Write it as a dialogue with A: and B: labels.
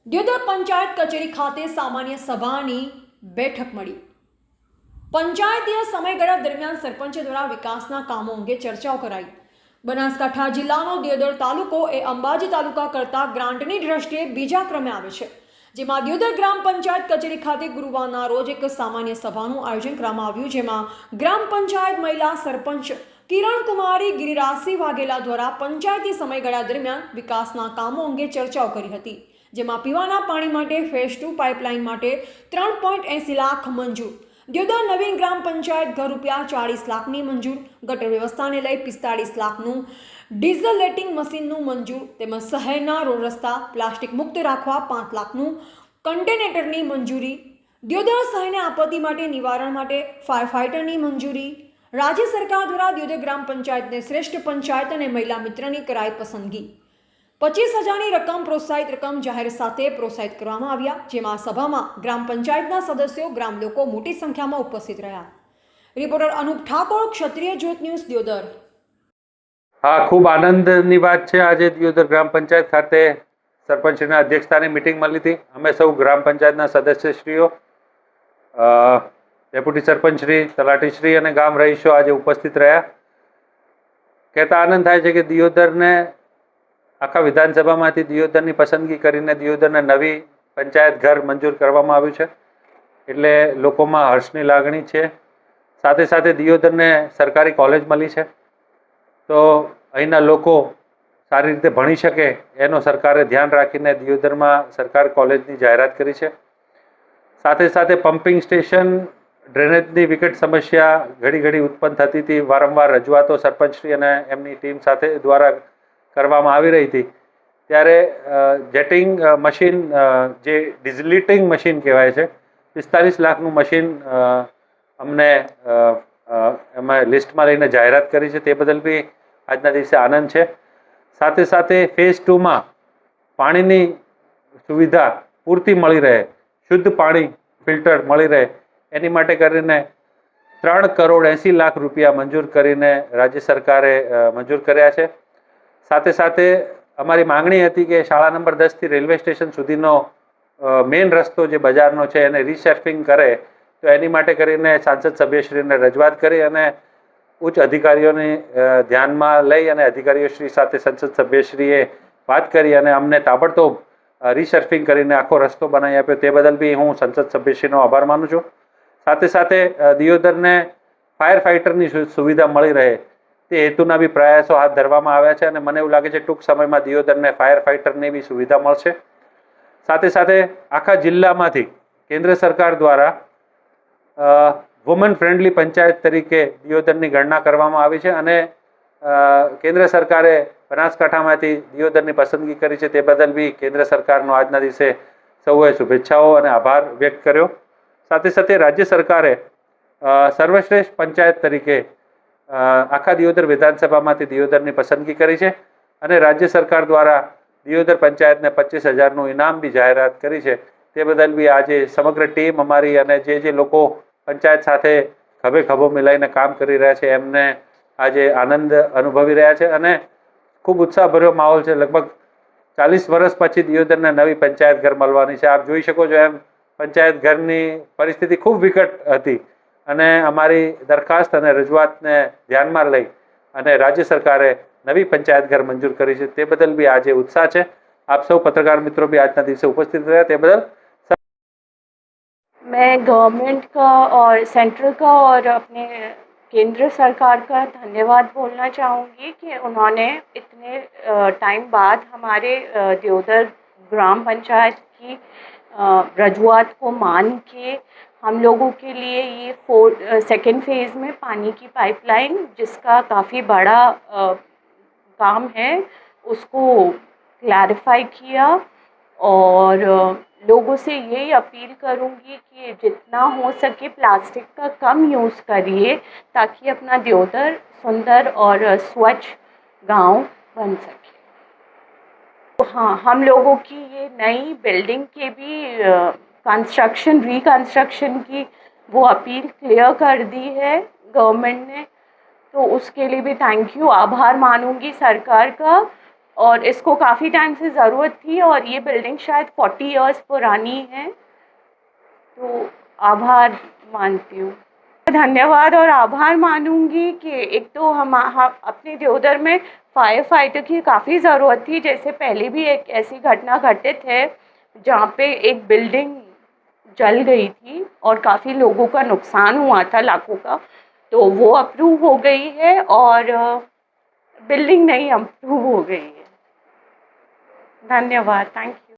A: દિયોદર પંચાયત કચેરી ખાતે સામાન્ય સભાની બેઠક મળી। પંચાયતીય સમયગાળા દરમિયાન સરપંચ દ્વારા વિકાસના કામો અંગે ચર્ચાઓ કરાઈ। બનાસકાંઠા જિલ્લાનો દિયોદર તાલુકો એ અંબાજી તાલુકા કરતા ગ્રાન્ટની દ્રષ્ટિએ બીજા ક્રમે આવે છે, જેમાં દિયોદર ગ્રામ પંચાયત કચેરી ખાતે ગુરુવારના રોજ એક સામાન્ય સભાનું આયોજન કરવામાં આવ્યું, જેમાં ગ્રામ પંચાયત મહિલા સરપંચ કિરણ કુમારી ગિરિરાજસિંહ વાઘેલા દ્વારા પંચાયતી સમયગાળા દરમિયાન વિકાસના કામો અંગે ચર્ચાઓ કરી હતી, જેમાં પીવાના પાણી માટે ફેઝ 2 પાઇપલાઇન માટે 3.80 લાખ મંજૂર, દિયોદર નવીન ગ્રામ પંચાયત ઘર રૂપિયા 40 લાખની મંજૂર, ગટર વ્યવસ્થાને લઈ 45 લાખનું ડીઝલેટિંગ મશીનનું મંજૂર, તેમજ શહેરના રોડ રસ્તા પ્લાસ્ટિક મુક્ત રાખવા 5 લાખનું કન્ટેનરની મંજૂરી, દિયોદર શહેરને આપત્તિ માટે નિવારણ માટે ફાયર ફાઇટરની મંજૂરી, રાજ્ય સરકાર દ્વારા દિયોદર ગ્રામ પંચાયતને શ્રેષ્ઠ પંચાયત અને મહિલા મિત્રની કરાઈ પસંદગી, 25,000ની રકમ પ્રોત્સાહિત રકમ જાહેર સાથે પ્રોત્સાહિત કરવામાં આવ્યા, જેમાં સભામાં ગ્રામ પંચાયતના સદસ્યો ગ્રામ લોકો મોટી સંખ્યામાં ઉપસ્થિત રહ્યા। રિપોર્ટર અનુપ ઠાકોર, ક્ષત્રિય જ્યોત ન્યૂઝ, દિયોદર।
B: હા, ખૂબ આનંદની વાત છે। આજે દિયોદર ગ્રામ પંચાયત ખાતે સરપંચના અધ્યક્ષસ્થાને મિટિંગ મળી હતી। અમે સૌ ગ્રામ પંચાયતના સદસ્યશ્રીઓ, ડેપ્યુટી સરપંચશ્રી, તલાટીશ્રી અને ગામ રહીશો આજે ઉપસ્થિત રહ્યા। કહેતા આનંદ થાય છે કે દિયોદરને આખા વિધાનસભામાંથી દિયોદરની પસંદગી કરીને દિયોદરને નવી પંચાયત ઘર મંજૂર કરવામાં આવ્યું છે, એટલે લોકોમાં હર્ષની લાગણી છે। સાથે સાથે દિયોદરને સરકારી કોલેજ મળી છે, તો અહીંના લોકો સારી રીતે ભણી શકે એનો સરકારે ધ્યાન રાખીને દિયોદરમાં સરકારી કોલેજની જાહેરાત કરી છે। સાથે સાથે પમ્પિંગ સ્ટેશન, ડ્રેનેજની વિકટ સમસ્યા ઘડી ઘડી ઉત્પન્ન થતી હતી, વારંવાર રજૂઆતો સરપંચશ્રી અને એમની ટીમ સાથે દ્વારા કરવામાં આવી રહી હતી, ત્યારે જેટિંગ મશીન, જે ડિઝલિટિંગ મશીન કહેવાય છે, 45 લાખનું મશીન અમને એમાં લિસ્ટમાં લઈને જાહેરાત કરી છે, તે બદલ બી આજના દિવસે આનંદ છે। સાથે સાથે ફેઝ 2માં પાણીની સુવિધા પૂરતી મળી રહે, શુદ્ધ પાણી ફિલ્ટર મળી રહે, એની માટે કરીને 3.80 લાખ રૂપિયા મંજૂર કરીને રાજ્ય સરકારે મંજૂર કર્યા છે। સાથે સાથે અમારી માંગણી હતી કે શાળા નંબર 10થી રેલવે સ્ટેશન સુધીનો મેઇન રસ્તો જે બજારનો છે એને રીસર્ફિંગ કરે, તો એની માટે કરીને સાંસદ સભ્યશ્રીને રજૂઆત કરી અને ઉચ્ચ અધિકારીઓને ધ્યાનમાં લઈ અને અધિકારીઓશ્રી સાથે સંસદ સભ્યશ્રીએ વાત કરી અને અમને તાબડતોબ રીસર્ફિંગ કરીને આખો રસ્તો બનાવી આપ્યો, તે બદલ બી હું સંસદ સભ્યશ્રીનો આભાર માનું છું। સાથે સાથે દિયોદરને ફાયર ફાઇટરની સુવિધા મળી રહે તે હેતુના બી પ્રયાસો હાથ ધરવામાં આવ્યા છે અને મને એવું લાગે છે ટૂંક સમયમાં દિયોદરને ફાયર ફાઇટરની બી સુવિધા મળશે। સાથે સાથે આખા જિલ્લામાંથી કેન્દ્ર સરકાર દ્વારા વુમન ફ્રેન્ડલી પંચાયત તરીકે દિયોદરની ગણના કરવામાં આવી છે અને કેન્દ્ર સરકારે બનાસકાંઠામાંથી દિયોદરની પસંદગી કરી છે, તે બદલ બી કેન્દ્ર સરકારનો આજના દિવસે સૌએ શુભેચ્છાઓ અને આભાર વ્યક્ત કર્યો। સાથે સાથે રાજ્ય સરકારે સર્વશ્રેષ્ઠ પંચાયત તરીકે આખા દિયોદર વિધાનસભામાંથી દિયોદરની પસંદગી કરી છે અને રાજ્ય સરકાર દ્વારા દિયોદર પંચાયતને 25,000નું ઇનામ બી જાહેરાત કરી છે, તે બદલ બી આજે સમગ્ર ટીમ અમારી અને જે લોકો પંચાયત સાથે ખભે ખભો મિલાઈને કામ કરી રહ્યા છે એમને આજે આનંદ અનુભવી રહ્યા છે અને ખૂબ ઉત્સાહભર્યો માહોલ છે। લગભગ 40 વર્ષ પછી દિયોદરને નવી પંચાયત ઘર મળવાની છે। આપ જોઈ શકો છો એમ પંચાયત ઘરની પરિસ્થિતિ ખૂબ વિકટ હતી અને અમારી દરખાસ્ત અને રજૂઆતને ધ્યાનમાં લઈ અને રાજ્ય સરકારે નવી પંચાયત ઘર મંજૂર કરી છે, તે બદલ બી આજે ઉત્સાહ છે। આપ સૌ પત્રકાર મિત્રો भी આજના દિવસે ઉપસ્થિત રહ્યા, તે બદલ
C: मैं गवर्नमेंट का और सेंट्रल का और अपने केंद्र सरकार का धन्यवाद बोलना चाहूँगी कि उन्होंने इतने टाइम बाद हमारे दियोदर ग्राम पंचायत की रजूआत को मान के हम लोगों के लिए ये सेकेंड फेज़ में पानी की पाइपलाइन, जिसका काफ़ी बड़ा काम है, उसको क्लैरिफाई किया। और लोगों से यही अपील करूँगी कि जितना हो सके प्लास्टिक का कम यूज़ करिए ताकि अपना दियोदर सुंदर और स्वच्छ गांव बन सके। तो हाँ, हम लोगों की ये नई बिल्डिंग के भी रिकंस्ट्रक्शन की वो अपील क्लियर कर दी है गवर्नमेंट ने, तो उसके लिए भी थैंक यू, आभार मानूंगी सरकार का और इसको काफ़ी टाइम से ज़रूरत थी और ये बिल्डिंग शायद 40 इयर्स पुरानी है, तो आभार मानती हूँ। धन्यवाद और आभार मानूंगी कि एक तो हम अपने देवदर में फायर फाइटर की काफ़ी ज़रूरत थी। जैसे पहले भी एक ऐसी घटना घटित है जहाँ पे एक बिल्डिंग जल गई थी और काफ़ी लोगों का नुकसान हुआ था, लाखों का, तो वो अप्रूव हो गई है और बिल्डिंग नहीं अप्रूव हो गई है। धन्यवाद, थैंक यू।